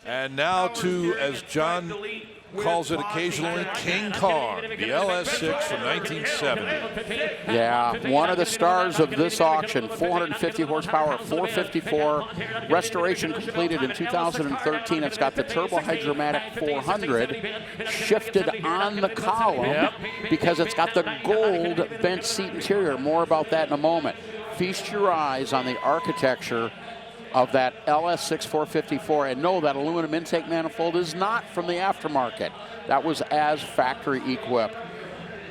And now to, as John calls it occasionally, King Car, the LS6 from 1970. Yeah, one of the stars of this auction, 450 horsepower, 454. Restoration completed in 2013. It's got the Turbo Hydromatic 400 shifted on the column because it's got the gold bench seat interior. More about that in a moment. Feast your eyes on the architecture of that LS6 454, and know that aluminum intake manifold is not from the aftermarket. That was as factory equipped.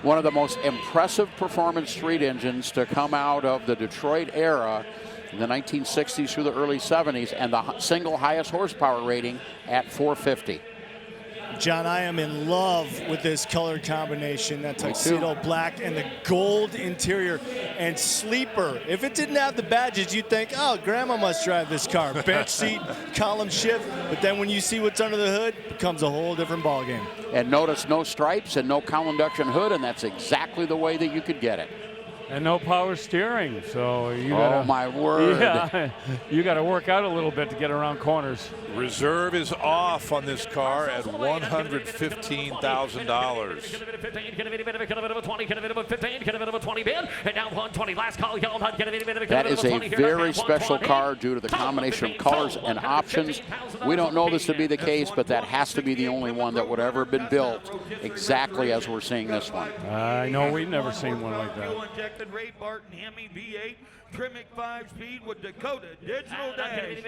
One of the most impressive performance street engines to come out of the Detroit era in the 1960s through the early 70s, and the single highest horsepower rating at 450. John, I am in love with this color combination, that Tuxedo Black and the gold interior and sleeper. If it didn't have the badges, you'd think, oh, Grandma must drive this car. Bench seat, column shift. But then when you see what's under the hood, it becomes a whole different ballgame. And notice no stripes and no cowl induction hood, and that's exactly the way that you could get it. And no power steering, so you gotta, oh my word. Yeah, you got to work out a little bit to get around corners. Reserve is off on this car at $115,000. That is a very special car due to the combination of colors and options. We don't know this to be the case, but that has to be the only one that would ever have been built exactly as we're seeing this one. I know, we've never seen one like that. Ray Barton Hemi V8 Trimic 5-speed with Dakota digital dash.